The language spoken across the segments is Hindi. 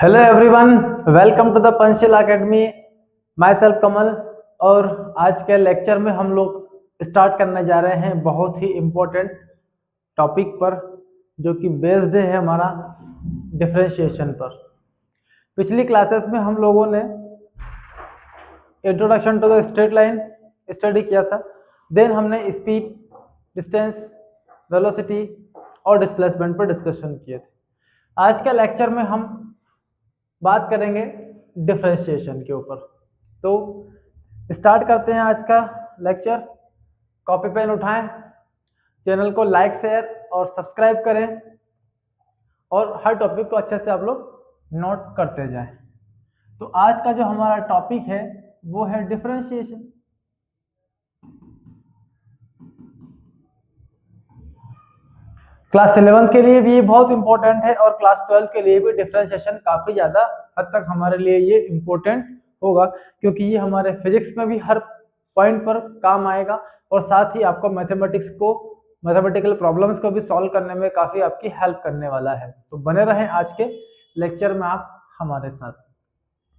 Hello everyone, welcome to the Panchsheel academy. Myself Kamal. और आज के लेक्चर में हम लोग स्टार्ट करने जा रहे हैं बहुत ही इम्पोर्टेंट टॉपिक पर, जो कि बेस्ड है हमारा डिफरेंशिएशन पर। पिछली क्लासेस में हम लोगों ने introduction to the straight line study किया था। देन हमने स्पीड, डिस्टेंस, वेलोसिटी और डिस्प्लेसमेंट पर डिस्कशन किए थे। आज के लेक्चर में हम बात करेंगे डिफरेंशिएशन के ऊपर। तो स्टार्ट करते हैं आज का लेक्चर। कॉपी पेन उठाएं, चैनल को लाइक, शेयर और सब्सक्राइब करें और हर टॉपिक को अच्छे से आप लोग नोट करते जाएं। तो आज का जो हमारा टॉपिक है वो है डिफरेंशिएशन। क्लास 11 के लिए भी ये बहुत इंपॉर्टेंट है और क्लास 12 के लिए भी डिफरेंशिएशन काफी ज्यादा हद तक हमारे लिए ये इंपॉर्टेंट होगा, क्योंकि ये हमारे फिजिक्स में भी हर पॉइंट पर काम आएगा और साथ ही आपको मैथमेटिकल प्रॉब्लम्स को भी सॉल्व करने में काफी आपकी हेल्प करने वाला है। तो बने रहें आज के लेक्चर में आप हमारे साथ,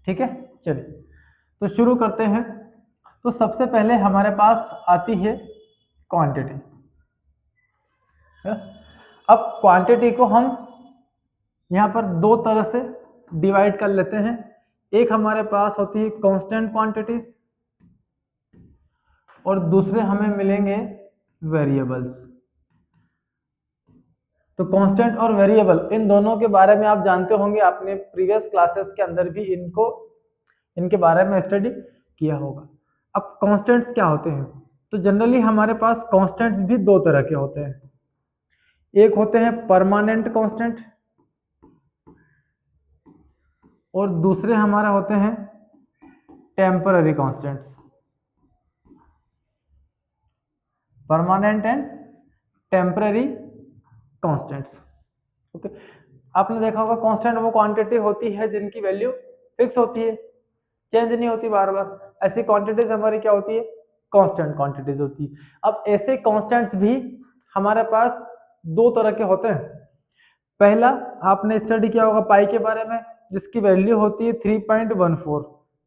ठीक है। चलिए तो शुरू करते हैं। तो सबसे पहले हमारे पास आती है क्वांटिटी। अब क्वांटिटी को हम यहाँ पर दो तरह से डिवाइड कर लेते हैं। एक हमारे पास होती है कांस्टेंट क्वांटिटीज और दूसरे हमें मिलेंगे वेरिएबल्स। तो कांस्टेंट और वेरिएबल, इन दोनों के बारे में आप जानते होंगे, आपने प्रीवियस क्लासेस के अंदर भी इनके बारे में स्टडी किया होगा। अब कांस्टेंट्स क्या होते हैं? तो जनरली हमारे पास कांस्टेंट्स भी दो तरह के होते हैं। एक होते हैं परमानेंट कांस्टेंट और दूसरे हमारे होते हैं temporary constants. Permanent and temporary constants. Okay, आपने देखा होगा कांस्टेंट वो क्वांटिटी होती है जिनकी वैल्यू फिक्स होती है, चेंज नहीं होती बार बार। ऐसी क्वांटिटीज हमारी क्या होती है? कांस्टेंट क्वांटिटीज होती है। अब ऐसे कांस्टेंट्स भी हमारे पास दो तरह के होते हैं। पहला आपने स्टडी किया होगा पाई के बारे में, जिसकी वैल्यू होती है 3.14,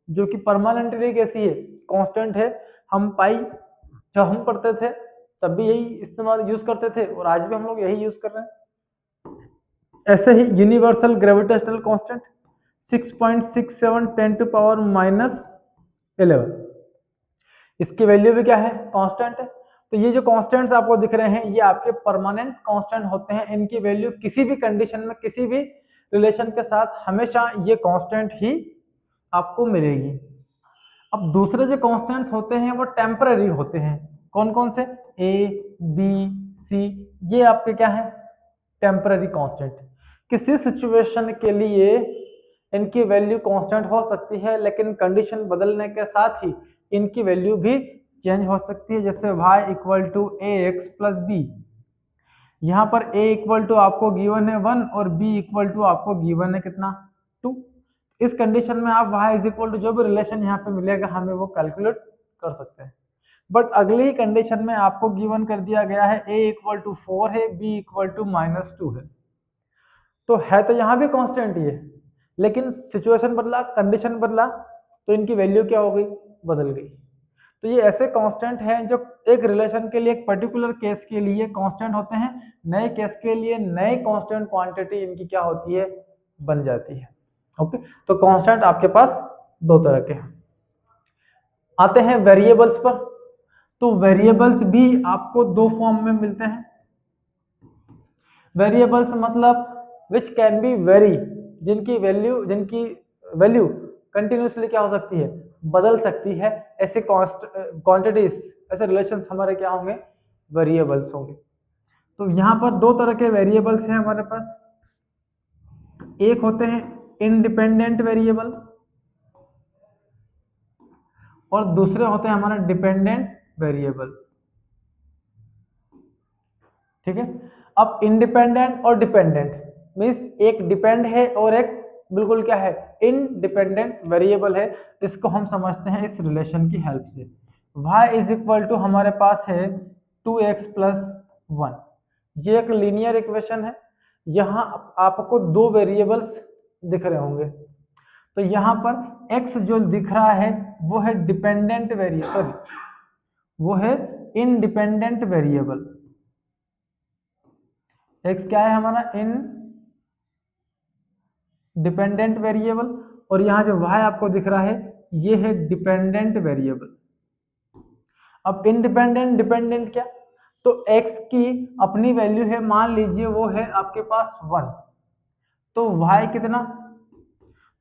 जो कि परमानेंटली कैसी है? कांस्टेंट है। हम पाई जब हम पढ़ते थे तब भी यही इस्तेमाल यूज करते थे और आज भी हम लोग यही यूज कर रहे हैं। ऐसे ही यूनिवर्सल ग्रेविटेशनल कांस्टेंट 6.67 10⁻⁻11, इसकी वैल्यू भी क्या है? कांस्टेंट है। तो ये जो कांस्टेंट्स आपको दिख रहे हैं ये आपके परमानेंट कांस्टेंट होते हैं। इनकी वैल्यू किसी भी कंडीशन में, किसी भी रिलेशन के साथ हमेशा ये कांस्टेंट ही आपको मिलेगी। अब दूसरे जो कांस्टेंट्स होते हैं वो टेम्पररी होते हैं। कौन कौन से? ए, बी, सी, ये आपके क्या है? Temporary constant. किसी सिचुएशन के लिए इनकी वैल्यू कांस्टेंट हो सकती है, लेकिन कंडीशन बदलने के साथ ही इनकी वैल्यू भी चेंज हो सकती है। जैसे y = ax + b, यहाँ पर a = आपको गिवन है 1 और b = आपको गिवन है कितना? 2। इस कंडीशन में आप y = जो भी रिलेशन यहाँ पे मिलेगा हमें वो कैलकुलेट कर सकते हैं। बट अगली कंडीशन में आपको गिवन कर दिया गया है a = 4 है, b = -2 है। तो है तो यहाँ भी कांस्टेंट ही है, लेकिन सिचुएशन बदला, कंडीशन बदला, तो इनकी वैल्यू क्या हो गई? बदल गई। तो ये ऐसे कांस्टेंट हैं जो एक रिलेशन के लिए, एक पर्टिकुलर केस के लिए कांस्टेंट होते हैं। नए केस के लिए नए कांस्टेंट क्वांटिटी इनकी क्या होती है? बन जाती है। ओके, तो कांस्टेंट आपके पास दो तरह के हैं। आते हैं वेरिएबल्स पर। तो वेरिएबल्स भी आपको दो फॉर्म में मिलते हैं। वेरिएबल्स मतलब विच कैन बी वेरी, जिनकी वैल्यू कंटिन्यूसली क्या हो सकती है? बदल सकती है। ऐसे क्वांटिटीज, ऐसे रिलेशंस हमारे क्या होंगे? वेरिएबल्स होंगे। तो यहाँ पर दो तरह के वेरिएबल्स हैं हमारे पास। एक होते हैं इंडिपेंडेंट वेरिएबल और दूसरे होते हैं हमारा डिपेंडेंट वेरिएबल, ठीक है। अब इंडिपेंडेंट और डिपेंडेंट मीन्स एक डिपेंड है और एक बिल्कुल क्या है? इंडिपेंडेंट वेरिएबल है। इसको हम समझते हैं इस रिलेशन की हेल्प से। y = हमारे पास है 2x + 1। ये एक लीनियर इक्वेशन है। यहाँ आपको दो वेरिएबल्स दिख रहे होंगे। तो यहाँ पर x जो दिख रहा है वो है डिपेंडेंट वेरिएबल, सॉरी वो है इंडिपेंडेंट वेरिएबल। x क्या है हमारा? Independent variable. और यहाँ जो y आपको दिख रहा है ये है डिपेंडेंट वेरिएबल। अब इंडिपेंडेंट डिपेंडेंट क्या? तो x की अपनी वैल्यू है, मान लीजिए वो है आपके पास 1, तो y कितना?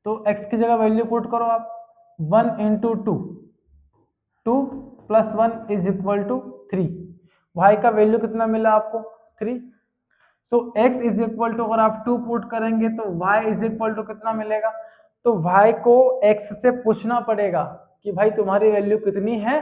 तो x की जगह वैल्यू पुट करो आप, 1 into 2, 2 plus 1 is equal to 3। y का वैल्यू कितना मिला आपको? 3। So x is equal to, अगर आप 2 पुट करेंगे तो y इज इक्वल टू कितना मिलेगा? तो y को x से पूछना पड़ेगा कि भाई तुम्हारी वैल्यू कितनी है,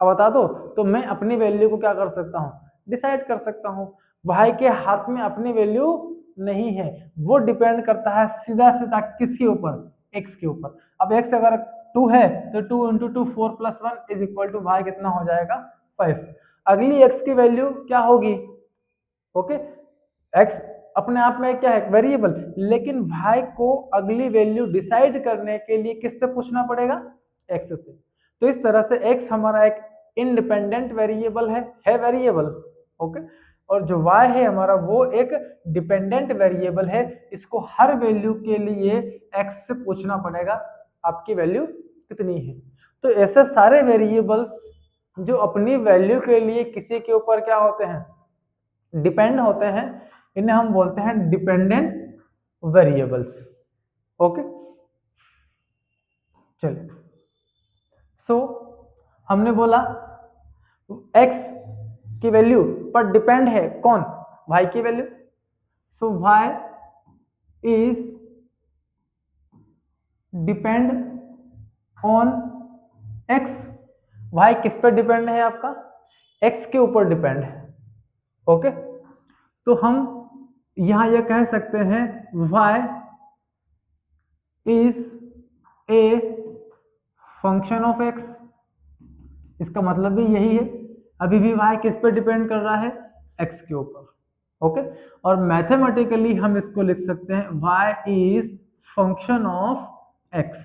अब बता दो, तो मैं अपनी वैल्यू को क्या कर सकता हूँ? डिसाइड कर सकता हूँ। y के हाथ में अपनी वैल्यू नहीं है, वो डिपेंड करता है सीधा सीधा किसके ऊपर? x के ऊपर। अब x अगर 2 है तो 2 into 2 4 plus 1 is equal to y कितना हो जाएगा? 5। अगली x की वैल्यू क्या होगी? ओके, x अपने आप में क्या है? वेरिएबल। लेकिन y को अगली वैल्यू डिसाइड करने के लिए किससे पूछना पड़ेगा? x से। तो इस तरह से x हमारा एक इंडिपेंडेंट वेरिएबल है वेरिएबल। ओके, और जो y है हमारा वो एक डिपेंडेंट वेरिएबल है। इसको हर वैल्यू के लिए x से पूछना पड़ेगा आपकी वैल्यू कितनी है। तो ऐसे सारे वेरिएबल्स जो अपनी वैल्यू के लिए किसी के ऊपर क्या होते हैं? डिपेंड होते हैं, इन्हें हम बोलते हैं डिपेंडेंट वेरिएबल्स। ओके, चलिए। सो हमने बोला x की वैल्यू पर डिपेंड है कौन? y की value. So y is depend on x। y किस पर डिपेंड है आपका? x के ऊपर डिपेंड है। ओके, तो हम यहां यह कह सकते हैं y is a function of x। इसका मतलब भी यही है, अभी भी y किस पे डिपेंड कर रहा है? x के ऊपर। ओके, और मैथमेटिकली हम इसको लिख सकते हैं y is function of x।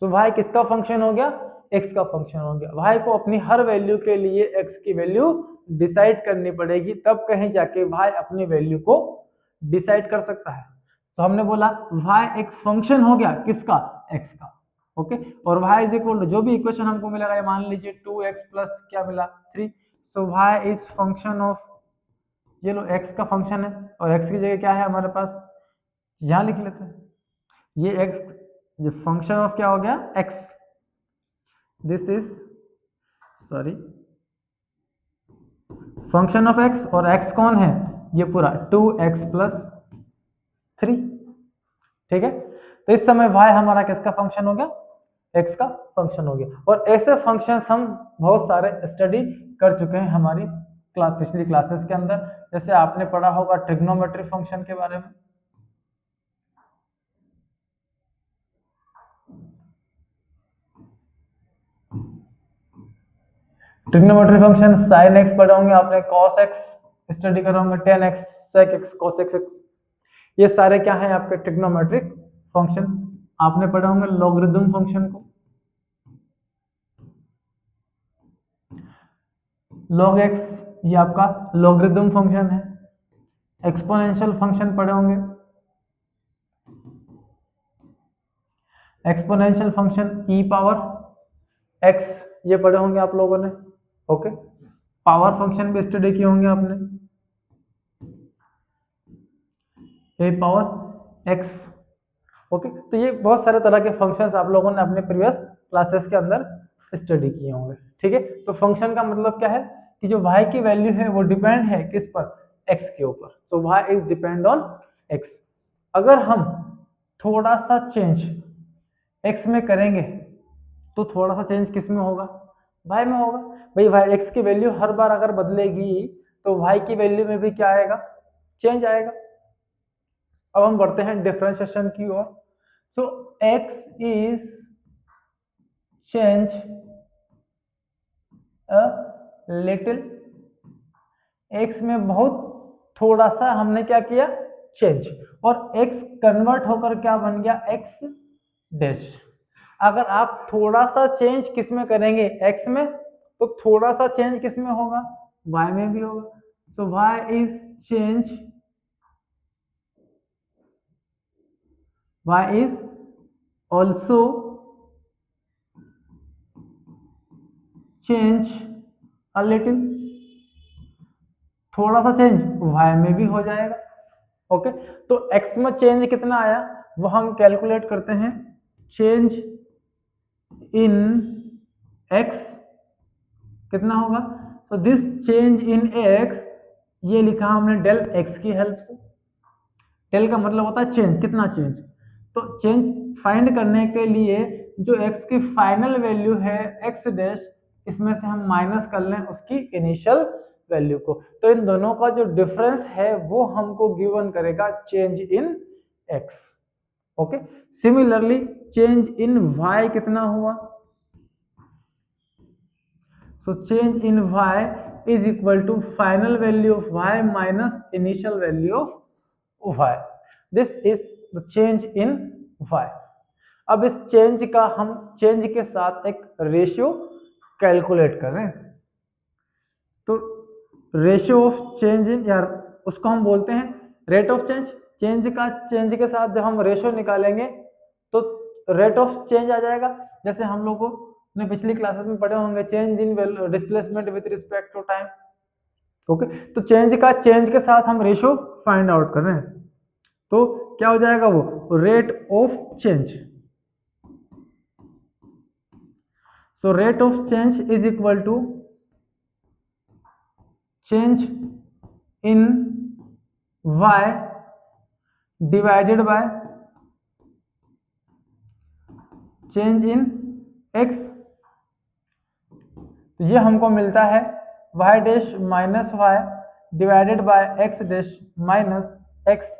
तो y किसका फंक्शन हो गया? x का फंक्शन हो गया। y को अपनी हर वैल्यू के लिए x की वैल्यू डिसाइड करनी पड़ेगी, तब कहीं जाके y अपनी वैल्यू को डिसाइड कर सकता है। तो हमने बोला y एक फंक्शन हो गया किसका? x का। ओके, और y इज इक्वल टू जो भी इक्वेशन हमको मिलेगा, मान लीजिए 2x प्लस क्या मिला? 3। सो y इज फंक्शन ऑफ, ये लो x का फंक्शन है, और x की जगह क्या है हमारे पास? यहां लिख लेते हैं, ये x, ये फंक्शन ऑफ क्या हो गया? x। This is, sorry, function of x, और x कौन है? ये पूरा 2x प्लस 3। ठीक है, तो इस समय y हमारा किसका फंक्शन हो गया? x का फंक्शन हो गया। और ऐसे फंक्शंस हम बहुत सारे स्टडी कर चुके हैं हमारी पिछली क्लासेस के अंदर। जैसे आपने पढ़ा होगा ट्रिग्नोमेट्री फंक्शन के बारे में, ट्रिग्नोमेट्री फंक्शन sin x पढ़े होंगे आपने, cos x स्टडी करे होंगे, tan x, sec x, cos x, ये सारे क्या हैं आपके? Trigonometric function. आपने पढ़े होंगे लॉगरिथम फंक्शन को, log x ये आपका लॉगरिथम फंक्शन है। एक्सपोनेंशियल फंक्शन पढ़े होंगे, exponential function e power x ये पढ़े होंगे आप लोगों ने। ओके, पावर फंक्शन भी स्टडी किए होंगे आपने, ए पावर x। ओके, तो ये बहुत सारे तरह के फंक्शंस आप लोगों ने अपने प्रीवियस क्लासेस के अंदर स्टडी किए होंगे। ठीक है, तो फंक्शन का मतलब क्या है कि जो y की वैल्यू है वो डिपेंड है किस पर? x के ऊपर। सो y is depend on x। अगर हम थोड़ा सा चेंज x में करेंगे तो थोड़ा सा चेंज किस में होगा? y में होगा। भाई y x की वैल्यू हर बार अगर बदलेगी तो y की वैल्यू में भी क्या आएगा? चेंज आएगा। अब हम बढ़ते हैं डिफरेंशिएशन की ओर। सो x is change a little, x में बहुत थोड़ा सा हमने क्या किया? चेंज, और x कन्वर्ट होकर क्या बन गया x डैश। अगर आप थोड़ा सा चेंज किस में करेंगे x में, तो थोड़ा सा चेंज किस में होगा y में भी होगा। सो y is change, y is also change a little, थोड़ा सा चेंज y में भी हो जाएगा। ओके, तो x में चेंज कितना आया वो हम कैलकुलेट करते हैं। चेंज इन x कितना होगा, so this change in x, ये लिखा हमने डेल x की हेल्प से। डेल का मतलब होता है चेंज, कितना चेंज, तो चेंज फाइंड करने के लिए जो x की फाइनल वैल्यू है x डैश, इसमें से हम माइनस कर लें उसकी इनिशियल वैल्यू को, तो इन दोनों का जो डिफरेंस है वो हमको गिवन करेगा change in x। Okay, similarly change in y कितना हुआ, so change in y is equal to final value of y minus initial value of y, this is the change in y। अब इस चेंज का हम चेंज के साथ एक रेशियो कैलकुलेट कर रहे हैं, तो रेशियो ऑफ चेंज इन, यार उसको हम बोलते हैं रेट ऑफ चेंज। चेंज का चेंज के साथ जब हम रेशियो निकालेंगे तो रेट ऑफ चेंज आ जाएगा, जैसे हम लोगों ने पिछली क्लासेस में पढ़े होंगे change in displacement with respect to time. Okay, तो चेंज का चेंज के साथ हम रेशियो फाइंड आउट कर रहे हैं, तो क्या हो जाएगा वो rate of change. So rate of change is equal to change in y divided by change in x, तो ये हमको मिलता है y dash minus y divided by x dash minus x।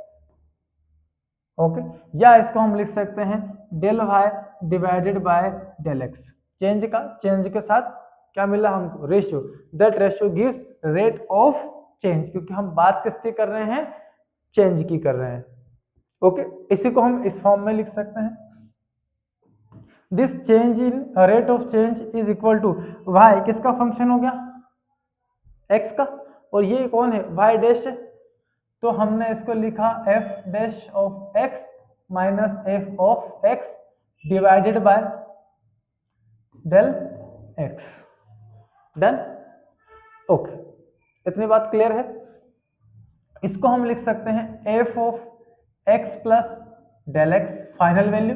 Okay, या इसको हम लिख सकते हैं del y divided by del x। Change का चेंज के साथ क्या मिला हमको ratio, that ratio gives rate of change, क्योंकि हम बात किसकी कर रहे हैं, चेंज की कर रहे हैं। ओके, इसी को हम इस फॉर्म में लिख सकते हैं, this change in rate of change is equal to y किसका फंक्शन हो गया, x का, और ये कौन है y डैश, तो हमने इसको लिखा f dash of x minus f of x divided by del x। Done, okay, इतनी बात क्लियर है। इसको हम लिख सकते हैं f of x plus del x final value,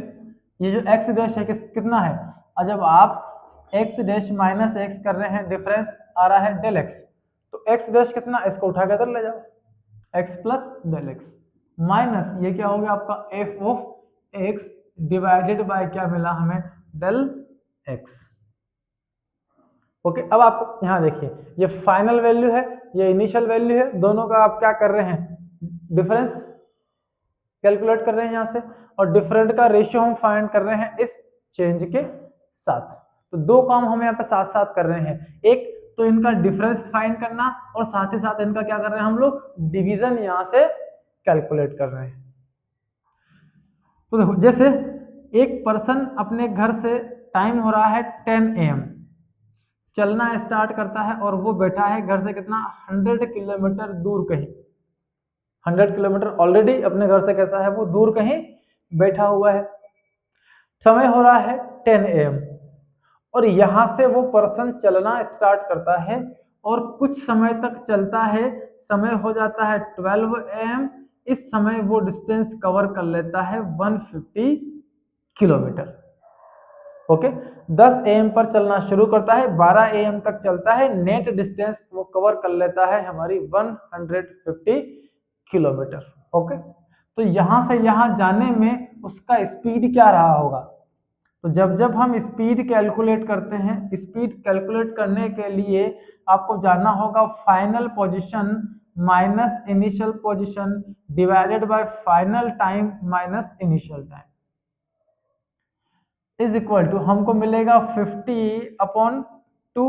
ये जो x डैश है कितना है, और जब आप x डैश माइनस x कर रहे हैं डिफरेंस आ रहा है डेल x, तो x डैश कितना, इसको उठा के इधर ले जाओ x plus del x minus ये क्या हो गया आपका f of x divided by क्या मिला हमें डेल x। ओके, अब आप यहाँ देखिए ये फाइनल वैल्यू है, ये इनिशियल वैल्यू है, दोनों का आप क्या कर रहे हैं डिफरेंस कैलकुलेट कर रहे हैं यहाँ से, और डिफरेंट का रेशियो हम फाइंड कर रहे हैं इस चेंज के साथ। तो दो काम हम यहाँ पे साथ साथ कर रहे हैं, एक तो इनका डिफरेंस फाइंड करना और साथ ही साथ इनका क्या कर रहे हैं हम लोग डिवीजन यहाँ से कैलकुलेट कर रहे हैं। तो देखो जैसे एक पर्सन अपने घर से टाइम हो रहा है 10 AM, चलना स्टार्ट करता है और वो बैठा है घर से कितना 100 किलोमीटर दूर कहीं, 100 किलोमीटर ऑलरेडी अपने घर से कैसा है वो दूर कहीं बैठा हुआ है, समय हो रहा है 10 AM, और यहां से वो पर्सन चलना स्टार्ट करता है और कुछ समय तक चलता है, समय हो जाता है 12 AM, इस समय वो डिस्टेंस कवर कर लेता है 150 किलोमीटर। ओके, 10 AM पर चलना शुरू करता है, 12 AM तक चलता है, नेट डिस्टेंस वो कवर कर लेता है हमारी 150 किलोमीटर। ओके, तो यहां से यहां जाने में उसका स्पीड क्या रहा होगा, तो जब जब हम स्पीड कैलकुलेट करते हैं, स्पीड कैलकुलेट करने के लिए आपको जानना होगा final position minus initial position divided by final time minus initial time is equal to हमको मिलेगा 50/2,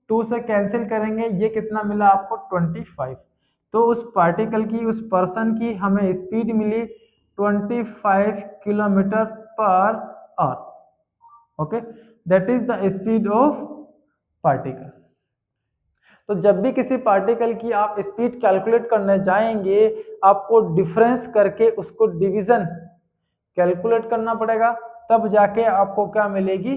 2 से कैंसिल करेंगे, ये कितना मिला आपको 25, तो उस पार्टिकल की, उस पर्सन की हमें स्पीड मिली 25 kilometre per hour. Okay, that is the speed of particle. तो जब भी किसी पार्टिकल की आप स्पीड कैलकुलेट करने जाएंगे, आपको डिफरेंस करके उसको डिवीजन कैलकुलेट करना पड़ेगा, तब जाके आपको क्या मिलेगी,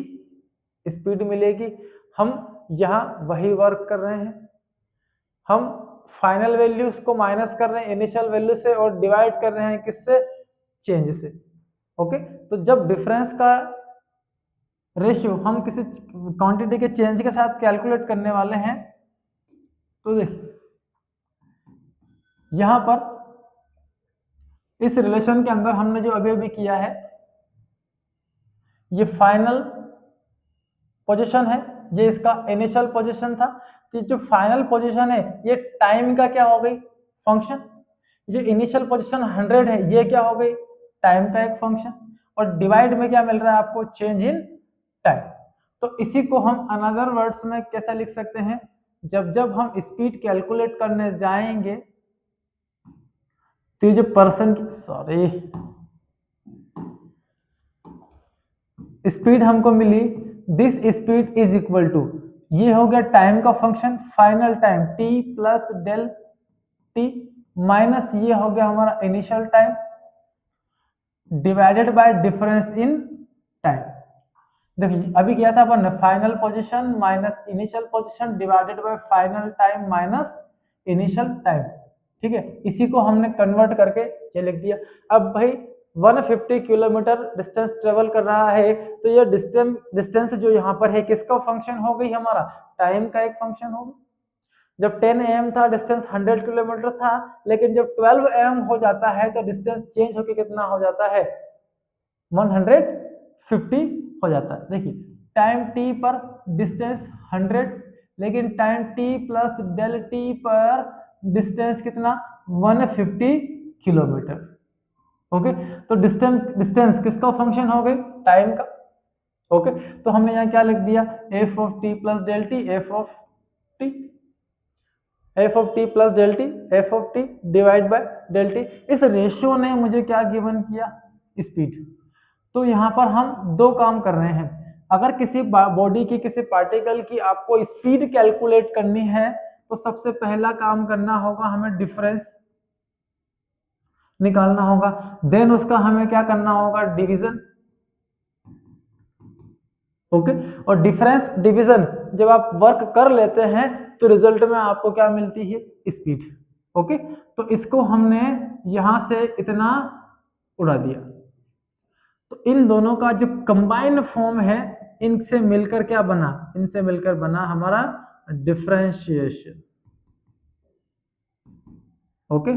स्पीड मिलेगी। हम यहाँ वही वर्क कर रहे हैं, हम फाइनल वैल्यूज को माइनस कर रहे हैं इनिशियल वैल्यू से और डिवाइड कर रहे हैं किससे, चेंज से। ओके, तो जब डिफरेंस का रेशियो हम किसी क्वांटिटी के चेंज के साथ कैलकुलेट करने वाले हैं, तो देखिए यहां पर इस रिलेशन के अंदर हमने जो अभी अभी किया है, ये फाइनल पोजीशन है, ये इसका इनिशियल पोजीशन था। तो जो फाइनल पोजीशन है ये टाइम का क्या हो गई, फंक्शन। ये इनिशियल पोजीशन 100 है, ये क्या हो गई, टाइम का एक फंक्शन। और डिवाइड में क्या मिल रहा है आपको, चेंज इन टाइम। तो इसी को हम अनदर वर्ड्स में कैसे लिख सकते हैं, जब जब हम स्पीड कैलकुलेट करने जाएंगे, तो ये जो पर्सन की, सॉरी, स्पीड हमको मिली, this speed is equal to, ये हो गया टाइम का function, final time t plus del t, minus ये हो गया हमारा initial time, divided by difference in time. देखिए अभी क्या था अपन ने, final position minus initial position divided by final time minus initial time. ठीक है, इसी को हमने कन्वर्ट करके ये लिख दिया। अब भाई 150 किलोमीटर डिस्टेंस ट्रेवल कर रहा है, तो ये डिस्टेंस जो यहाँ पर है किसका फंक्शन हो गई, हमारा टाइम का एक फंक्शन हो गया। जब 10 AM था डिस्टेंस 100 किलोमीटर था, लेकिन जब 12 AM हो जाता है तो डिस्टेंस चेंज होकर कितना हो जाता है, 150 हो जाता है। देखिए टाइम t पर डिस्टेंस 100, लेकिन time t plus del t पर डिस्टेंस कितना, 150 किलोमीटर। ओके, तो डिस्टेंस किसका फंक्शन हो गई, टाइम का। ओके, तो हमने यहाँ क्या लिख दिया, f of t plus del t, f of t, f of t plus del t, f of t divide by del t. इस रेशियो ने मुझे क्या गिवन किया, स्पीड। तो यहाँ पर हम दो काम कर रहे हैं। अगर किसी बॉडी की, किसी पार्टिकल की आपको स्पीड कैलकुलेट करनी है, तो सबसे पहला काम करना होगा, हमें डिफरेंस निकालना होगा, देन उसका हमें क्या करना होगा, डिवीजन। ओके, और डिफरेंस डिवीजन जब आप वर्क कर लेते हैं तो रिजल्ट में आपको क्या मिलती है, स्पीड। ओके, तो इसको हमने यहां से इतना उड़ा दिया। तो इन दोनों का जो कंबाइंड फॉर्म है, इनसे मिलकर क्या बना, इनसे मिलकर बना हमारा डिफरेंशिएशन। ओके,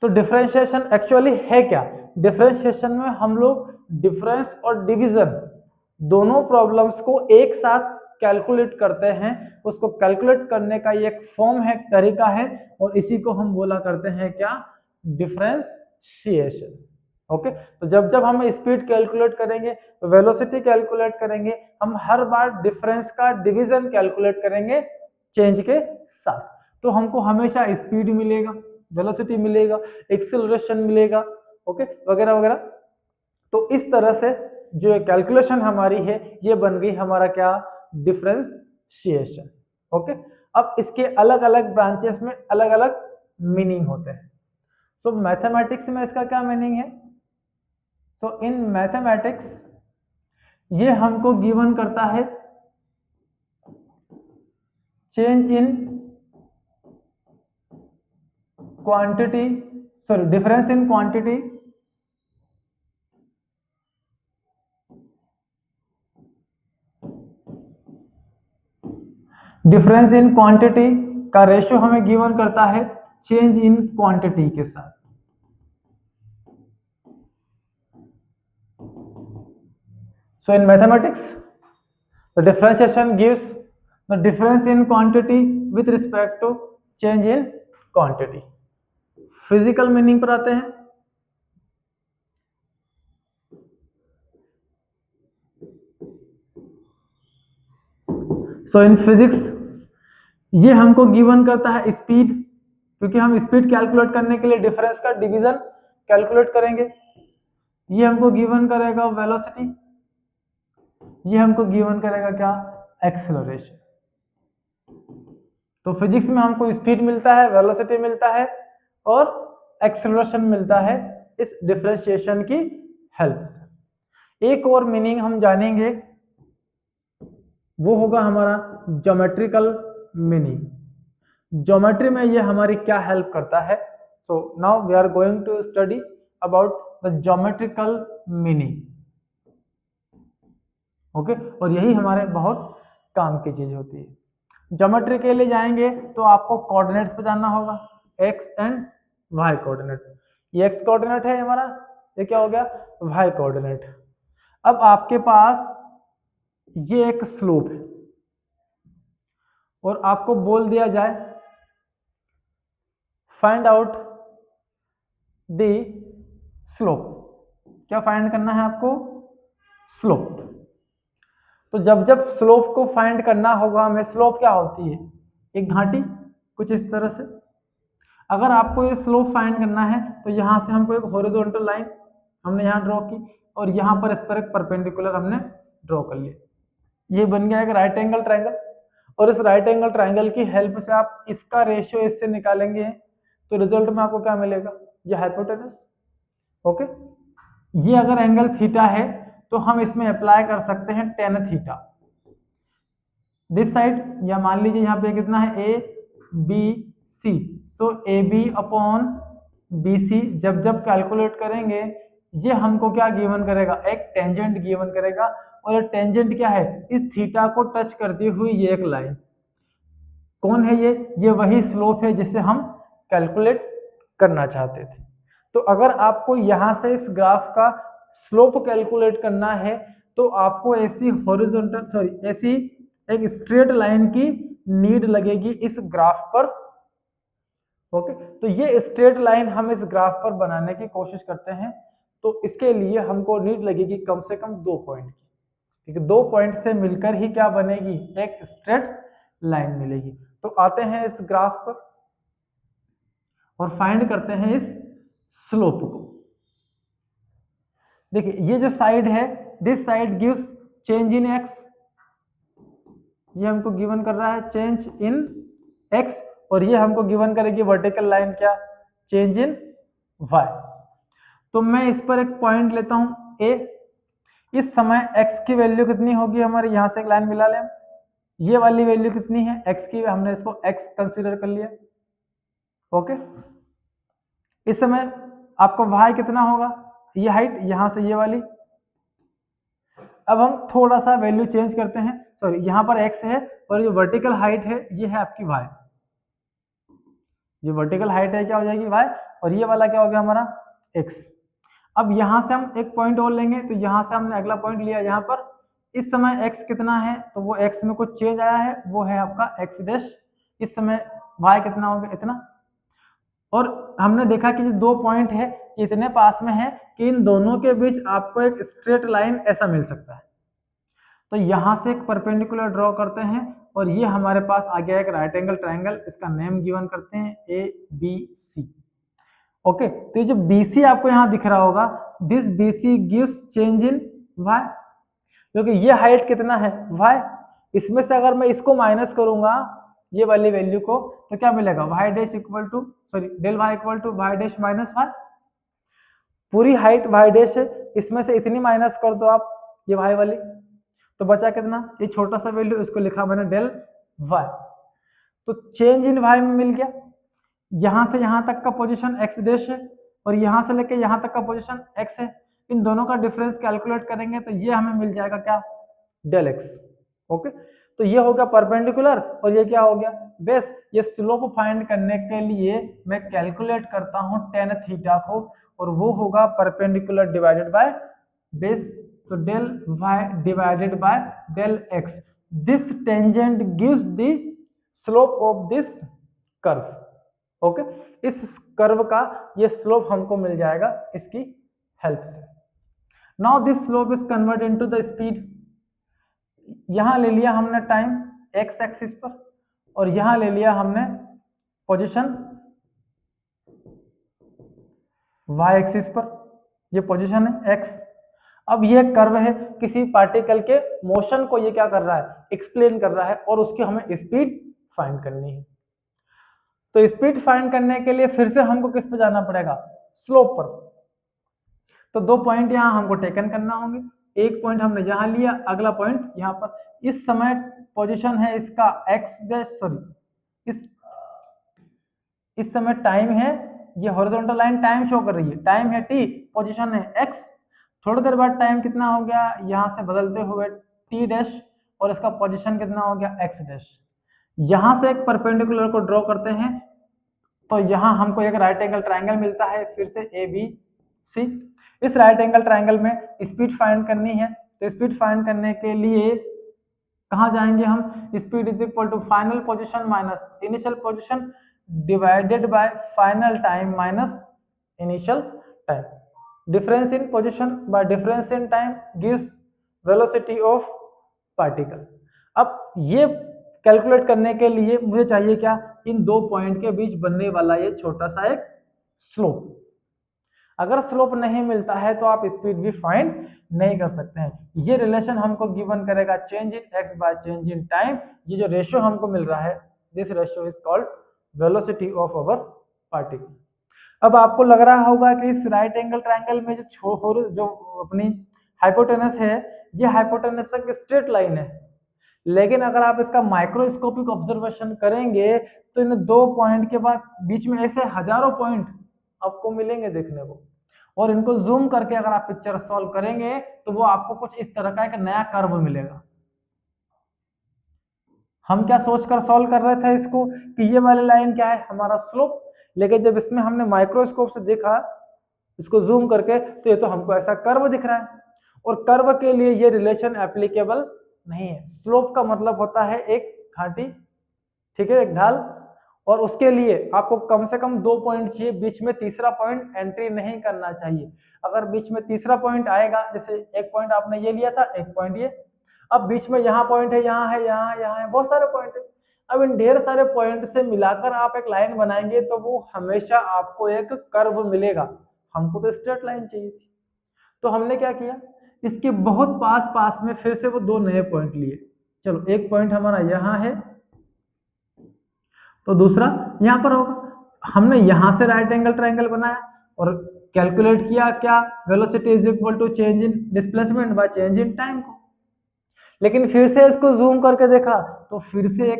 तो डिफरेंशिएशन एक्चुअली है क्या, डिफरेंशिएशन में हम लोग डिफरेंस और डिवीजन दोनों प्रॉब्लम्स को एक साथ कैलकुलेट करते हैं। उसको कैलकुलेट करने का ये एक फॉर्म है, तरीका है, और इसी को हम बोला करते हैं क्या, डिफरेंशिएशन। ओके, तो जब जब हम स्पीड कैलकुलेट करेंगे, वेलोसिटी कैलकुलेट करेंगे, हम हर बार डिफरेंस का डिवीजन कैलकुलेट करेंगे चेंज के साथ। तो हमको हमेशा स्पीड मिलेगा, वेलोसिटी मिलेगा, एक्सेलरेशन मिलेगा, ओके, वगैरह वगैरह। तो इस तरह से जो कैलकुलेशन हमारी है, ये बन गई हमारा क्या, डिफरेंशिएशन। ओके, अब इसके अलग अलग ब्रांचेस में अलग अलग मीनिंग होते हैं। सो मैथमेटिक्स में इसका क्या मीनिंग है, सो इन मैथमेटिक्स ये हमको गिवन करता है change in quantity, sorry difference in quantity difference in quantity का रेशियो हमें गिवन करता है चेंज इन क्वांटिटी के साथ। So in mathematics, the differentiation gives the difference in quantity with respect to change in quantity. Physical meaning पर आते हैं। So in physics ये हमको गिवन करता है स्पीड क्योंकि हम स्पीड कैलकुलेट करने के लिए डिफरेंस का डिवीजन कैलकुलेट करेंगे। ये हमको गिवन करेगा वेलोसिटी, ये हमको गिवन करेगा क्या, एक्सेलरेशन। तो फिजिक्स में हमको स्पीड मिलता है, वेलोसिटी मिलता है और एक्सेलरेशन मिलता है इस डिफरेंशिएशन की हेल्प से। एक और मीनिंग हम जानेंगे, वो होगा हमारा ज्योमेट्रिकल मीनिंग। ज्योमेट्री में ये हमारी क्या हेल्प करता है। So now we are going to study about the geometrical meaning. Okay, और यही हमारे बहुत काम की चीज होती है। ज्योमेट्री के लिए जाएंगे तो आपको कोऑर्डिनेट्स पे जानना होगा, एक्स एंड वाई कोऑर्डिनेट। ये एक्स कोऑर्डिनेट है हमारा, ये क्या हो गया, वाई कोऑर्डिनेट। अब आपके पास ये एक स्लोप है और आपको बोल दिया जाए फाइंड आउट द स्लोप। क्या फाइंड करना है आपको, स्लोप। तो जब जब स्लोप को फाइंड करना होगा हमें, स्लोप क्या होती है, एक घाटी कुछ इस तरह से। अगर आपको ये स्लोप फाइंड करना है तो यहां से हमको एक हॉरिजॉन्टल लाइन हमने यहाँ ड्रॉ की और यहाँ पर इस पर एक परपेंडिकुलर हमने ड्रॉ कर लिया, ये बन गया एक राइट एंगल ट्रायंगल। और इस राइट एंगल ट्रायंगल की हेल्प से आप इसका रेशियो इससे निकालेंगे तो रिजल्ट में आपको क्या मिलेगा, ये हाइपोटेनस। ओके, ये अगर एंगल थीटा है तो हम इसमें अप्लाई कर सकते हैं टेन थीटा दिस साइड, या मान लीजिए यहाँ पे कितना है, a b c, so a b upon b c. जब जब कैलकुलेट करेंगे ये हमको क्या गिवन करेगा, एक टेंजेंट गिवन करेगा। और ये टेंजेंट क्या है, इस थीटा को टच करती हुई ये एक लाइन, कौन है ये वही स्लोप है जिसे हम कैलकुलेट करना चाहते थे। तो अगर आपको यहां से इस ग्राफ का स्लोप कैलकुलेट करना है तो आपको ऐसी हॉरिजॉन्टल ऐसी एक स्ट्रेट लाइन की नीड लगेगी इस ग्राफ पर। ओके, तो ये स्ट्रेट लाइन हम इस ग्राफ पर बनाने की कोशिश करते हैं। तो इसके लिए हमको नीड लगेगी कम से कम 2 पॉइंट की, क्योंकि 2 पॉइंट से मिलकर ही क्या बनेगी, एक स्ट्रेट लाइन मिलेगी। तो आते हैं इस ग्राफ पर और फाइंड करते हैं इस स्लोप को। देखिए ये जो साइड है, this side gives change in x, ये हमको गिवन कर रहा है चेंज इन एक्स, और ये हमको गिवन करेगी वर्टिकल लाइन क्या, चेंज इन वाई। तो मैं इस पर एक पॉइंट लेता हूं ए। इस समय x की वैल्यू कितनी होगी हमारे, यहां से एक लाइन मिला लें, ये वाली वैल्यू कितनी है x की, हमने इसको x कंसीडर कर लिया। ओके, इस समय आपको y कितना होगा, ये हाइट यहां से ये वाली। अब हम थोड़ा सा वैल्यू चेंज करते हैं, सॉरी यहाँ पर x है और जो वर्टिकल हाइट है ये है आपकी y, जो वर्टिकल हाइट है क्या हो जाएगी y, और ये वाला क्या हो गया हमारा x। अब यहां से हम एक पॉइंट और लेंगे, तो यहां से हमने अगला पॉइंट लिया यहाँ पर। इस समय x कितना है, तो वो x में कुछ चेंज आया है, वो है आपका x डैश। इस समय y कितना हो गया, इतना। और हमने देखा कि जो 2 पॉइंट है ये इतने पास में है कि इन दोनों के बीच आपको एक स्ट्रेट लाइन ऐसा मिल सकता है। तो यहां से एक परपेंडिकुलर ड्रॉ करते हैं और ये हमारे पास आ गया एक राइट एंगल ट्रायंगल, इसका नेम गिवन करते हैं ए बी सी। ओके, तो ये जो BC आपको यहां दिख रहा होगा, this BC gives change in y, क्योंकि ये हाइट कितना है y, इसमें से अगर मैं इसको माइनस करूंगा ये वाली वैल्यू को तो क्या मिलेगा, y dash equal to del y equal to y dash minus y। पूरी हाइट y डैश है, इसमें से इतनी माइनस कर दो आप ये y वाली, तो बचा कितना, ये छोटा सा वैल्यू, इसको लिखा मैंने डेल y। तो चेंज इन y में मिल गया, यहां से यहां तक का पोजीशन x डैश है और यहां से लेके यहां तक का पोजीशन x है। इन दोनों का डिफरेंस कैलकुलेट करेंगे तो ये हमें मिल जाएगा क्या, डेल x। ओके, तो ये हो गया परपेंडिकुलर और ये क्या हो गया बेस। ये स्लोप फाइंड करने के लिए मैं कैलकुलेट करता हूं tan थीटा को, और वो होगा परपेंडिकुलर डिवाइडेड बाय बेस, तो del y divided by del x। This tangent gives the slope of this curve. Okay, इस कर्व का ये स्लोप हमको मिल जाएगा इसकी हेल्प से। Now this slope is convert into the speed. यहां ले लिया हमने टाइम x एक्सिस पर और यहां ले लिया हमने पोजीशन y एक्सिस पर, ये पोजीशन है x। अब ये कर्व है, किसी पार्टिकल के मोशन को ये क्या कर रहा है, एक्सप्लेन कर रहा है, और उसकी हमें स्पीड फाइंड करनी है। तो स्पीड फाइंड करने के लिए फिर से हमको किस पे जाना पड़ेगा, स्लोप पर। तो 2 पॉइंट यहाँ हमको टेकन करना होंगे, एक पॉइंट हमने यहाँ लिया, अगला पॉइंट यहाँ पर। इस समय पोजीशन है इसका x डैश, सॉरी इस समय टाइम है, ये हॉरिजॉन्टल लाइन टाइम शो कर रही है, टाइम है t, पोजीशन है x। थोड़ी देर बाद टाइम कितना हो गया, यहाँ से बदलते हुए t डैश, और इसका पोजीशन कितना हो गया x डैश। यहाँ से एक परपेंडिकुलर को ड्रॉ करते हैं, तो यहाँ हमको एक राइट एंगल ट्राइंगल मिलता है, फिर से ABC। इस राइट एंगल ट्राइंगल में स्पीड फाइंड करनी है, तो स्पीड फाइंड करने के लिए कहाँ जाएंगे हम, speed is equal to final position minus initial position divided by final time minus initial time. Difference in position by difference in time gives velocity of particle. अब ये कैलकुलेट करने के लिए मुझे चाहिए क्या, इन 2 पॉइंट के बीच बनने वाला ये छोटा सा एक स्लोप। अगर स्लोप नहीं मिलता है तो आप स्पीड भी फाइंड नहीं कर सकते हैं। ये रिलेशन हमको गिवन करेगा change in x bye change in time. ये जो रेशियो हमको मिल रहा है, this ratio is called velocity of our particle. अब आपको लग रहा होगा कि इस राइट एंगल ट्रायंगल में जो अपनी हाइपोटेनस है, ये हाइपोटेनस एक स्ट्रेट लाइन है, लेकिन अगर आप इसका माइक्रोस्कोपिक ऑब्जर्वेशन करेंगे तो इन 2 पॉइंट के बाद बीच में ऐसे हजारों पॉइंट आपको मिलेंगे देखने को, और इनको जूम करके अगर आप पिक्चर सॉल्व करेंगे तो वो आपको कुछ इस तरह का एक नया कर्व मिलेगा। हम क्या सोचकर सॉल्व कर रहे थे इसको कि ये वाली लाइन क्या है, हमारा स्लोप, लेकिन जब इसमें हमने माइक्रोस्कोप से देखा इसको जूम करके तो ये तो हमको ऐसा कर्व दिख रहा है, और कर्व के लिए ये रिलेशन एप्लीकेबल नहीं है। स्लोप का मतलब होता है एक घाटी, ठीक है, एक ढाल, और उसके लिए आपको कम से कम 2 पॉइंट चाहिए, बीच में तीसरा पॉइंट एंट्री नहीं करना चाहिए। अगर बीच में तीसरा पॉइंट आएगा, जैसे एक पॉइंट आपने ये लिया था, एक पॉइंट ये, अब बीच में यहाँ पॉइंट है, यहाँ है, यहाँ है, यहाँ है, बहुत सारे पॉइंट है। अब इन ढेर सारे पॉइंट से मिलाकर आप एक लाइन बनाएंगे तो वो हमेशा आपको एक कर्व मिलेगा। हमको तो स्ट्रेट लाइन चाहिए थी, तो हमने क्या किया, इसके बहुत पास पास में फिर से वो 2 नए पॉइंट लिए। चलो एक पॉइंट हमारा यहाँ है तो दूसरा यहाँ पर होगा। हमने यहाँ से राइट एंगल ट्रायंगल बनाया और कैलकुलेट किया क्या, velocity is equal to change in displacement by change in time को। लेकिन फिर से इसको जूम करके देखा तो फिर से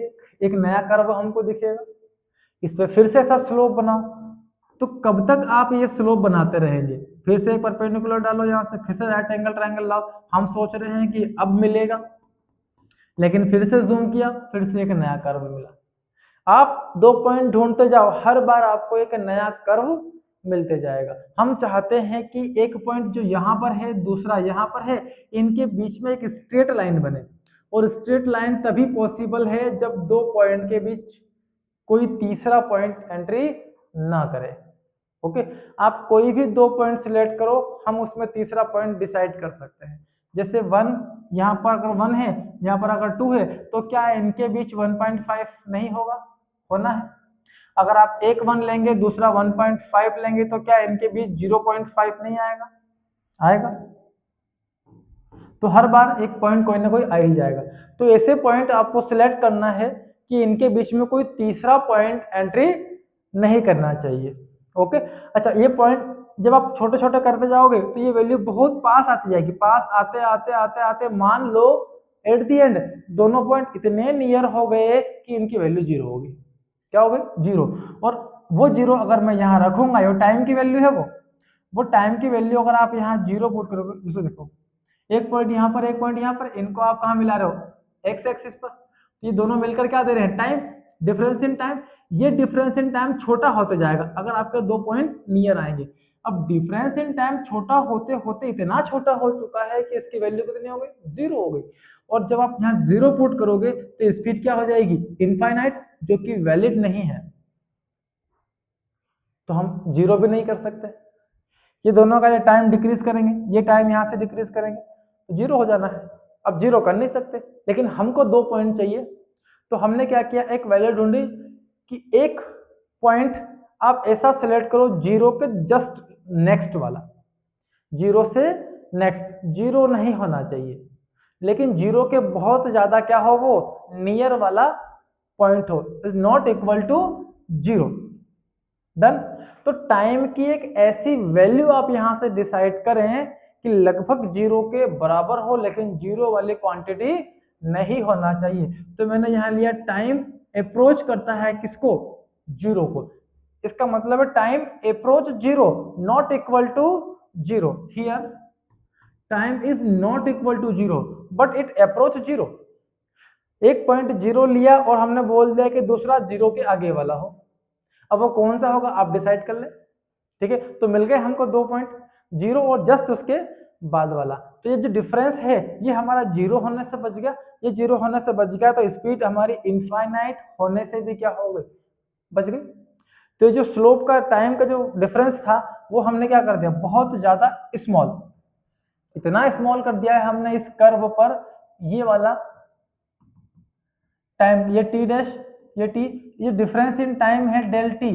एक नया कर्व हमको दिखेगा, इस पे फिर से ऐसा स्लोप बनाओ। तो कब तक आप ये स्लोप बनाते रहेंगे, फिर से एक परपेंडिकुलर डालो यहाँ से, फिर से राइट एंगल ट्रायंगल लाओ। हम सोच रहे हैं कि अब मिलेगा, लेकिन फिर से जूम किया, फिर से एक नया कर्व मिला। आप 2 पॉइंट ढूंढते जाओ, हर बार आपको एक नया कर्व मिलते जाएगा। हम चाहते हैं कि एक पॉइंट जो यहाँ पर है, दूसरा यहाँ पर है, इनके बीच में एक स्ट्रेट लाइन बने, और स्ट्रेट लाइन तभी पॉसिबल है जब 2 पॉइंट के बीच कोई तीसरा पॉइंट एंट्री ना करे। ओके, आप कोई भी 2 पॉइंट सिलेक्ट करो, हम उसमें तीसरा पॉइंट डिसाइड कर सकते हैं। जैसे 1 यहाँ पर अगर 1 है, यहाँ पर अगर 2 है, तो क्या इनके बीच 1.5 नहीं होगा, होना है। अगर आप एक 1 लेंगे, दूसरा 1.5 लेंगे, तो क्या इनके बीच 0.5 नहीं आएगा, आएगा। तो हर बार एक पॉइंट कोई ना कोई आ ही जाएगा। तो ऐसे पॉइंट आपको सिलेक्ट करना है कि इनके बीच में कोई तीसरा पॉइंट एंट्री नहीं करना चाहिए। ओके, अच्छा, ये पॉइंट जब आप छोटे छोटे करते जाओगे तो ये वैल्यू बहुत पास आती जाएगी, पास आते आते आते आते मान लो एट द एंड दोनों पॉइंट इतने नियर हो गए कि इनकी वैल्यू 0 होगी। क्या हो गई, 0। और वो 0 अगर मैं यहाँ रखूंगा, ये टाइम की वैल्यू है, वो टाइम की वैल्यू अगर आप यहाँ 0 पुट करोगे, जैसे देखो एक पॉइंट यहाँ पर, एक पॉइंट यहाँ पर, इनको आप कहाँ मिला रहे हो, एक्स एक्सिस पर। तो ये दोनों मिलकर क्या दे रहे हैं, टाइम, डिफरेंस इन टाइम। ये डिफरेंस इन टाइम छोटा होते जाएगा अगर आपके 2 पॉइंट नियर आएंगे। अब डिफरेंस इन टाइम छोटा होते होते इतना छोटा हो चुका है कि इसकी वैल्यू कितनी हो गई, 0 हो गई। और जब आप यहाँ 0 पुट करोगे तो स्पीड क्या हो जाएगी, इनफाइनाइट, जो कि वैलिड नहीं है, तो हम 0 भी नहीं कर सकते। ये दोनों का ये टाइम डिक्रीज करेंगे, ये टाइम यहाँ से डिक्रीज करेंगे, तो 0 हो जाना है। अब 0 कर नहीं सकते, लेकिन हमको 2 पॉइंट चाहिए, तो हमने क्या किया, एक वैल्यू ढूंढी कि एक पॉइंट आप ऐसा सिलेक्ट करो 0 के जस्ट नेक्स्ट वाला, जीरो से नेक्स्ट, जीरो नहीं होना चाहिए, लेकिन जीरो के बहुत ज्यादा क्या हो, वो नियर वाला पॉइंट हो, is not equal to zero. Done. तो टाइम की एक ऐसी वैल्यू आप यहां से डिसाइड करें कि लगभग जीरो के बराबर हो, लेकिन जीरो वाली क्वांटिटी नहीं होना चाहिए। तो मैंने यहां लिया टाइम अप्रोच करता है किसको, जीरो को। इसका मतलब है time approach zero, not equal to zero. Here time is not equal to zero but it approach zero. एक पॉइंट जीरो लिया और हमने बोल दिया कि दूसरा जीरो के आगे वाला हो, अब वो कौन सा होगा आप डिसाइड कर ले। ठीक है, तो मिल गए हमको दो पॉइंट, जीरो और जस्ट उसके बाद वाला। तो ये जो डिफरेंस है ये हमारा जीरो होने से बच गया, ये जीरो होने से बच गया, तो स्पीड हमारी इनफाइनाइट होने से भी क्या हो गई, बच गई। तो ये जो स्लोप का टाइम का जो डिफरेंस था वो हमने क्या कर दिया, बहुत ज्यादा स्मॉल, इतना स्मॉल कर दिया है हमने इस कर्व पर, ये वाला टाइम, ये टी डैश, ये टी, ये डिफरेंस इन टाइम है डेल टी,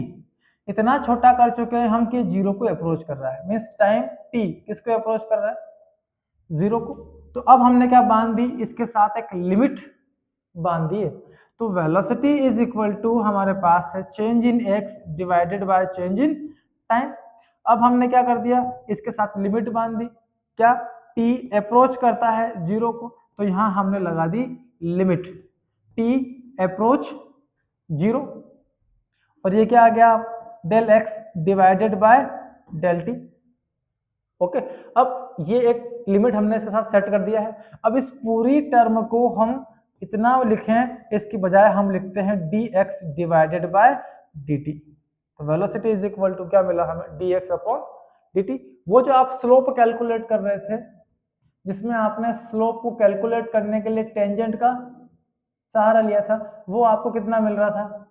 इतना छोटा कर चुके हैं हम कि जीरो को अप्रोच कर रहा है, मींस टाइम टी किसको अप्रोच कर रहा है, जीरो को। तो अब हमने क्या बांध दी, इसके साथ एक लिमिट बांध दी है। तो वेलोसिटी इज इक्वल टू हमारे पास है change in x divided by change in time. अब हमने क्या कर दिया, इसके साथ लिमिट बांध दी, क्या, टी अप्रोच करता है जीरो को, तो यहां हमने लगा दी लिमिट टी अप्रोच जीरो, और ये क्या आ गया, del x divided by del t. Okay, अब ये एक लिमिट हमने इसके साथ सेट कर दिया है। अब इस पूरी टर्म को हम इतना लिखें, इसकी बजाय हम लिखते हैं D x divided bye D T. तो वेलोसिटी इज इक्वल टू क्या मिला हमें, D x upon d T. वो जो आप स्लोप कैलकुलेट कर रहे थे, जिसमें आपने स्लोप को कैलकुलेट करने के लिए टेंजेंट का सहारा लिया था, वो आपको कितना मिल रहा था,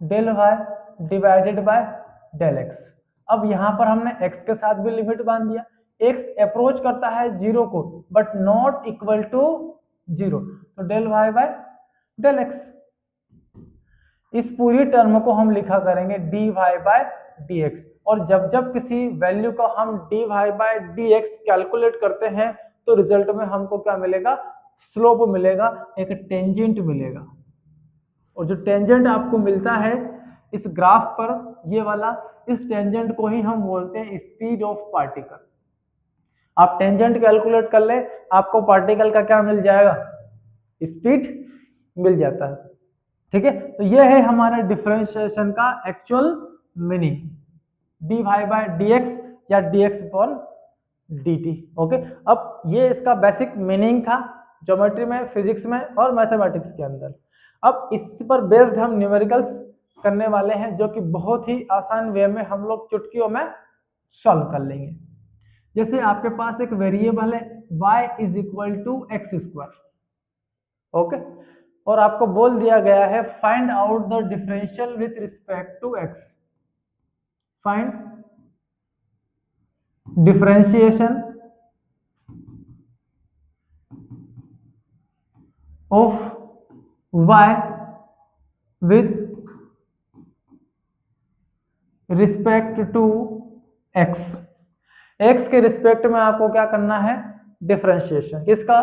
del y divided by del x. अब यहां पर हमने x के साथ भी लिमिट बांध दिया, x अप्रोच करता है जीरो को but not equal to zero, तो del y by del x. इस पूरी टर्म को हम लिखा करेंगे d y by d x, और जब जब किसी वैल्यू को हम d y by d x calculate करते हैं तो रिजल्ट में हमको क्या मिलेगा, स्लोप मिलेगा, एक टेंजेंट मिलेगा। और जो टेंजेंट आपको मिलता है इस ग्राफ पर, ये वाला, इस टेंजेंट को ही हम बोलते हैं स्पीड ऑफ पार्टिकल। आप टेंजेंट कैलकुलेट कर ले, आपको पार्टिकल का क्या मिल जाएगा, स्पीड मिल जाता है। ठीक है, तो ये है हमारा डिफरेंशिएशन का actual meaning, d y by d x या d x upon d t. Okay, अब ये इसका बेसिक मीनिंग था ज्योमेट्री में, फिजिक्स में और मैथमेटिक्स के अंदर। अब इस पर बेस्ड हम न्यूमेरिकल्स करने वाले हैं, जो कि बहुत ही आसान वे में हम लोग चुटकियों में सॉल्व कर लेंगे। जैसे आपके पास एक वेरिएबल है y is equal to x square, okay, और आपको बोल दिया गया है find out the differential with respect to x, find differentiation of y with respect to x। x के रिस्पेक्ट में आपको क्या करना है, डिफरेंशिएशन किसका,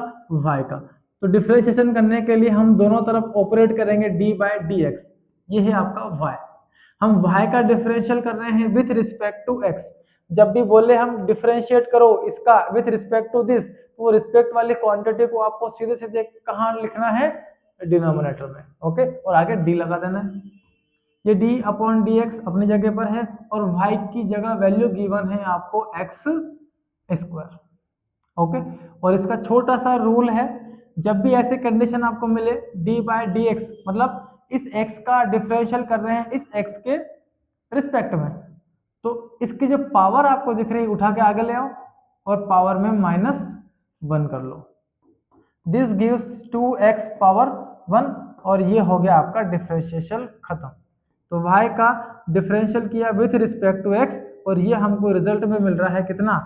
y का। तो डिफरेंशिएशन करने के लिए हम दोनों तरफ ऑपरेट करेंगे d बाय डी एक्स, ये है आपका y। हम y का डिफरेंशियल कर रहे हैं विथ रिस्पेक्ट टू x। जब भी बोले हम डिफरेंशिएट करो इसका विथ रिस्पेक्ट टू दिस, तो वो रिस्पेक्ट वाली क्वांटिटी को आपको सीधे सीधे कहाँ लिखना है, डिनोमिनेटर में। ओके, और आगे d लगा देना है। ये d अपॉन डी एक्स अपनी जगह पर है, और y की जगह वैल्यू गिवन है आपको x स्क्वायर। ओके, और इसका छोटा सा रूल है, जब भी ऐसे कंडीशन आपको मिले d बाय डी एक्स, मतलब इस x का डिफरेंशियल कर रहे हैं इस x के रिस्पेक्ट में, तो इसकी जो पावर आपको दिख रही है उठा के आगे ले आओ और पावर में -1 कर लो, दिस गिव्स 2x पावर 1, और ये हो गया आपका डिफरेंशिएशन खत्म। तो y का डिफरेंशियल किया विथ रिस्पेक्ट टू x, और ये हमको रिजल्ट में मिल रहा है कितना,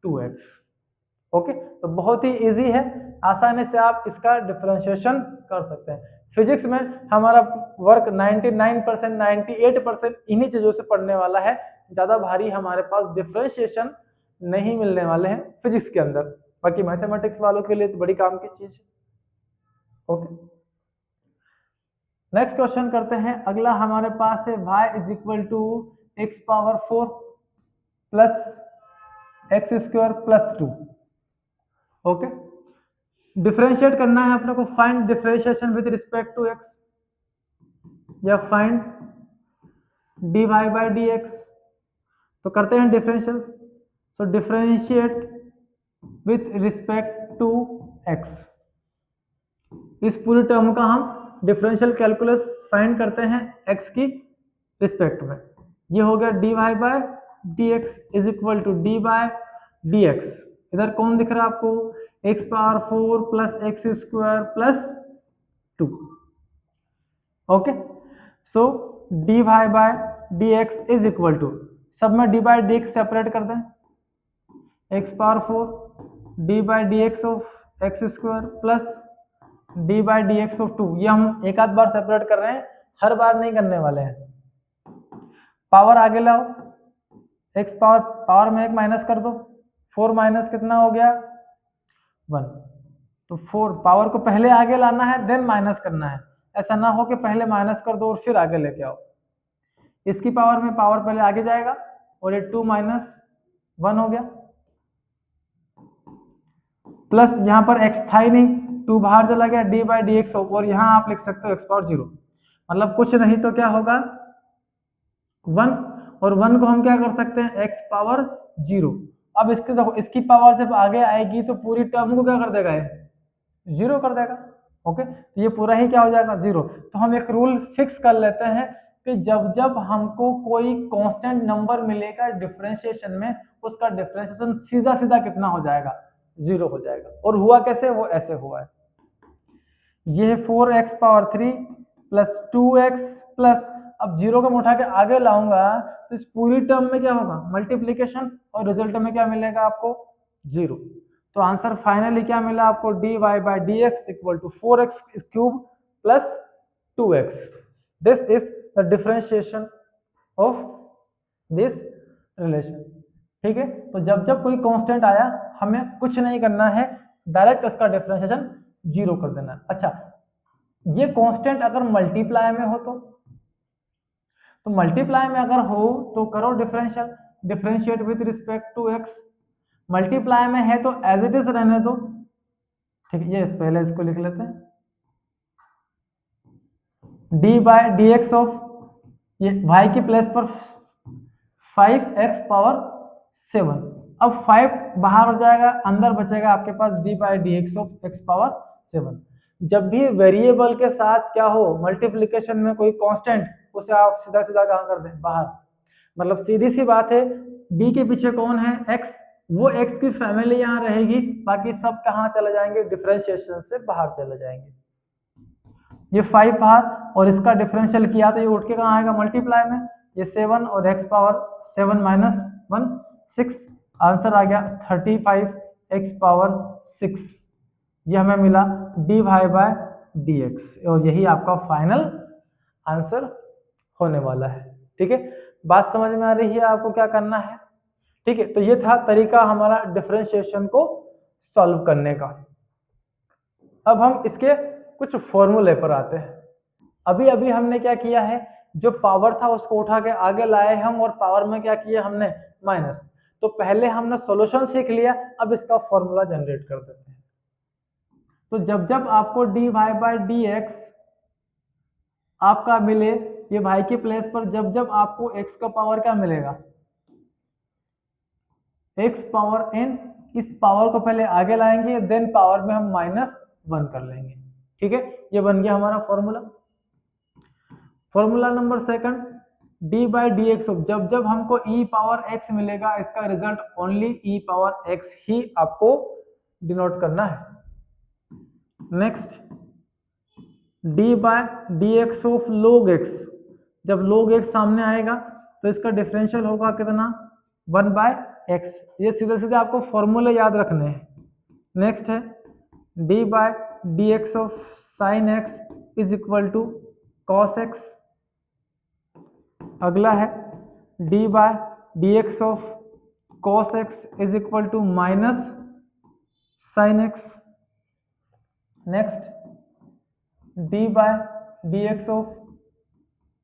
2x। ओके, तो बहुत ही इजी है, आसानी से आप इसका डिफरेंशिएशन कर सकते हैं। फिजिक्स में हमारा वर्क 99% 98% इन्हीं चीजों से पढ़ने वाला है, ज्यादा भारी हमारे पास डिफरेंशिएशन नहीं मिलने वाले हैं फिजिक्स के अंदर, बाकी मैथमेटिक्स वालों के लिए तो बड़ी काम की चीज है। ओके, नेक्स्ट क्वेश्चन करते हैं। अगला हमारे पास है y is equal to x power 4 plus x square plus 2। Okay, differentiate करना है अपने को, find differentiation with respect to x या find dy by d x. तो करते हैं differential. So differentiate with respect to x, इस पूरी टर्म का हम डिफरेंशियल कैलकुलस फाइंड करते हैं x की रिस्पेक्ट में। ये हो गया dy by d x is equal to d by d x. इधर कौन दिख रहा है आपको, x power 4 plus x square plus 2। Okay, so dy by d x is equal to, सब में d by d x separate कर दें, x power 4 d by d x of x square plus d by d x of 2। ये हम एक आध बार सेपरेट कर रहे हैं, हर बार नहीं करने वाले हैं। पावर आगे लाओ, x पावर में एक माइनस कर दो, 4 माइनस कितना हो गया 1। तो 4 पावर को पहले आगे लाना है देन माइनस करना है, ऐसा ना हो कि पहले माइनस कर दो और फिर आगे लेके आओ। इसकी पावर में पावर पहले आगे जाएगा और ये 2 माइनस 1 हो गया, प्लस यहाँ पर x था ही नहीं, 2 बाहर चला गया, डी बाई डी एक्स, और यहाँ आप लिख सकते हो x पावर 0, मतलब कुछ नहीं तो क्या होगा 1, और 1 को हम क्या कर सकते हैं x पावर 0। अब इसके देखो, इसकी पावर जब आगे आएगी तो पूरी टर्म को क्या कर देगा, ये 0 कर देगा। ओके, तो ये पूरा ही क्या हो जाएगा 0। तो हम एक रूल फिक्स कर लेते हैं कि जब जब हमको कोई कांस्टेंट नंबर मिलेगा डिफरेंशिएशन में, उसका डिफरेंशिएशन सीधा सीधा कितना हो जाएगा, 0 हो जाएगा। और हुआ कैसे, वो ऐसे हुआ है, ये 4x power 3 plus 2x plus, अब 0 को मैं उठा के आगे लाऊंगा तो इस पूरी टर्म में क्या होगा मल्टीप्लीकेशन, और रिजल्ट में क्या मिलेगा आपको 0। तो आंसर फाइनली क्या मिला आपको, dy by d x equal to 4x cube plus 2x। This is the differentiation of this relation. ठीक है, तो जब जब कोई कांस्टेंट आया हमें कुछ नहीं करना है, डायरेक्ट उसका डिफरेंशिएशन 0 कर देना है। अच्छा, ये कांस्टेंट अगर मल्टीप्लाई में हो तो मल्टीप्लाई में अगर हो तो करो differential, differentiate with respect to x। Multiply में है तो एज इट इज रहने दो, ठीक है, ये पहले इसको लिख लेते हैं, D by d x of, ये y की प्लेस पर 5x पावर 7। अब 5 बाहर हो जाएगा, अंदर बचेगा आपके पास d by d x of x power 7। जब भी वेरिएबल के साथ क्या हो मल्टीप्लिकेशन में कोई कांस्टेंट, उसे आप सीधा सीधा कहाँ कर दें, बाहर। मतलब सीधी सी बात है, d के पीछे कौन है, x, वो x की फैमिली यहाँ रहेगी, बाकी सब कहाँ चले जाएंगे, डिफरेंशिएशन से बाहर चले जाएंगे। ये 5 बाहर, और इसका डिफरेंशियल किया तो ये उठ के कहाँ आएगा मल्टीप्लाई में, ये 7 और x पावर 7 माइनस 1 6, आंसर आ गया 35x पावर 6। ये हमें मिला dy बाय डी एक्स, और यही आपका फाइनल आंसर होने वाला है। ठीक है, बात समझ में आ रही है आपको क्या करना है। ठीक है, तो ये था तरीका हमारा डिफरेंशिएशन को सॉल्व करने का। अब हम इसके कुछ फॉर्मूले पर आते हैं। अभी अभी हमने क्या किया है, जो पावर था उसको उठा के आगे लाए हम, और पावर में क्या किया हमने माइनस। तो पहले हमने सॉल्यूशन सीख लिया, अब इसका फॉर्मूला जनरेट कर देते हैं। तो जब जब आपको dy बाई डी एक्स आपका मिले, ये y की प्लेस पर जब जब आपको x का पावर क्या मिलेगा, x पावर n, इस पावर को पहले आगे लाएंगे, देन पावर में हम -1 कर लेंगे। ठीक है, ये बन गया हमारा formula. Formula number second, d by d x, जब जब हमको e पावर x मिलेगा, इसका result only e power x ही आपको डिनोट करना है। Next, d by d x of log x, जब log x सामने आएगा तो इसका डिफरेंशियल होगा कितना 1 बाय एक्स। ये सीधे सीधे आपको फॉर्मूले याद रखने हैं। नेक्स्ट है d by d x of sine x is equal to cos x. अगला है d by dx of cos x is equal to minus sin x. Next, d by dx of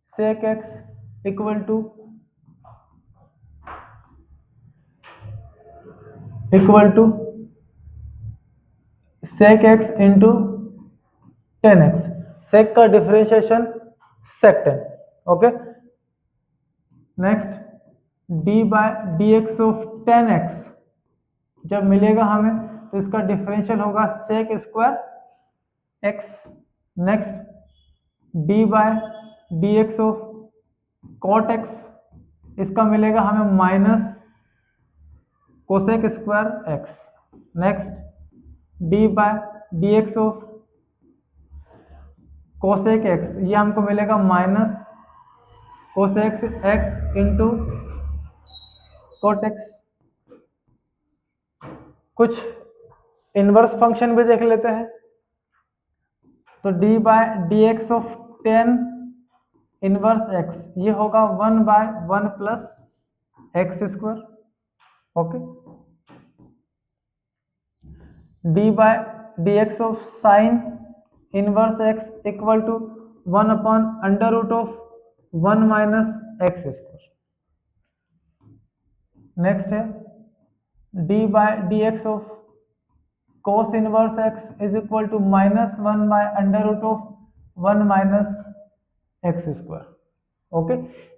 sec x equal to sec x into tan x. sec का differentiation sec tan. Okay, next d by dx of tan x जब मिलेगा हमें तो इसका डिफरेंशियल होगा sec square x. Next d by dx of cot x, इसका मिलेगा हमें minus cosec square x. Next d by dx of cosec x, ये हमको मिलेगा minus cosec x into cot x. कुछ इनवर्स फंक्शन भी देख लेते हैं. तो d by dx of tan inverse x, ये होगा 1 by 1 plus x square. Okay, d by dx of sine inverse x equal to 1 upon under root of 1 minus x square. Next है d by dx of cos inverse x is equal to minus 1 by under root of 1 minus x square. Okay,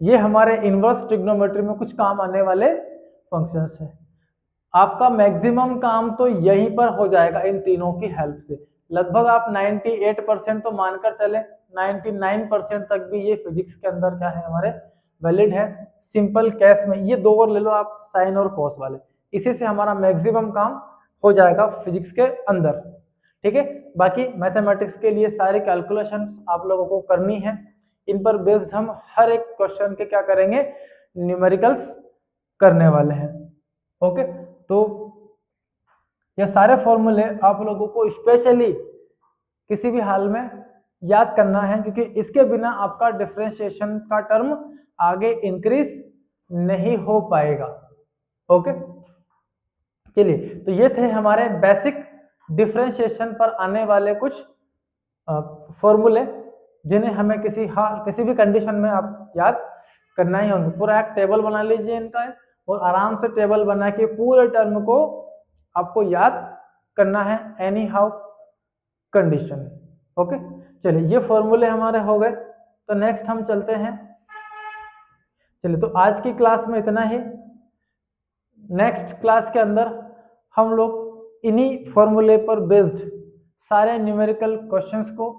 ये हमारे इनवर्स ट्रिग्नोमेट्री में कुछ काम आने वाले फंक्शंस हैं. आपका मैक्सिमम काम तो यहीं पर हो जाएगा इन तीनों की हेल्प से. लगभग आप 98% तो मानकर चले, 99% तक भी ये फिजिक्स के अंदर क्या है हमारे वैलिड है. सिंपल केस में ये दो और ले लो आप, साइन और कॉस वाले, इसी से हमारा मैक्सिमम काम हो जाएगा फिजिक्स के अंदर. ठीक है, बाकी मैथमेटिक्स के लिए सारे कैलकुलेशंस आप लोगों को करनी है. इन पर बेस्ड हम हर एक क्वेश्चन के क्या करेंगे, न्यूमेरिकल्स करने वाले हैं. ओके, तो ये सारे फॉर्मूले आप लोगों को स्पेशली किसी भी हाल में याद करना है, क्योंकि इसके बिना आपका डिफरेंशिएशन का टर्म आगे इंक्रीज नहीं हो पाएगा. ओके, चलिए, तो ये थे हमारे बेसिक डिफरेंशिएशन पर आने वाले कुछ फॉर्मूले, जिन्हें हमें किसी भी कंडीशन में आप याद करना ही होंगे. पूरा एक टेबल बना लीजिए इनका और आराम से टेबल बना के पूरे टर्म को आपको याद करना है एनी हाउ कंडीशन. ओके, चलिए, ये फॉर्मूले हमारे हो गए. तो नेक्स्ट हम चलते हैं. चलिए, तो आज की क्लास में इतना ही. नेक्स्ट क्लास के अंदर हम लोग इन्हीं फॉर्मूले पर बेस्ड सारे न्यूमेरिकल क्वेश्चंस को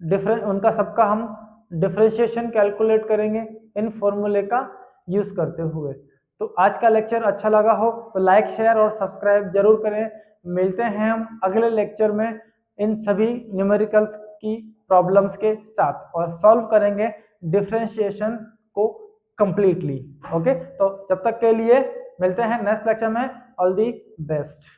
उनका सबका हम डिफरेंशिएशन कैलकुलेट करेंगे इन फॉर्मूले का यूज करते हुए. तो आज का लेक्चर अच्छा लगा हो तो लाइक, शेयर और सब्सक्राइब जरूर करें. मिलते हैं हम अगले लेक्चर में इन सभी न्यूमेरिकल्स की प्रॉब्लम्स के साथ और सॉल्व करेंगे डिफरेंशिएशन को कंप्लीटली. ओके, तो जब तक के लिए मिलते हैं नेक्स्ट लेक्चर में. All the best.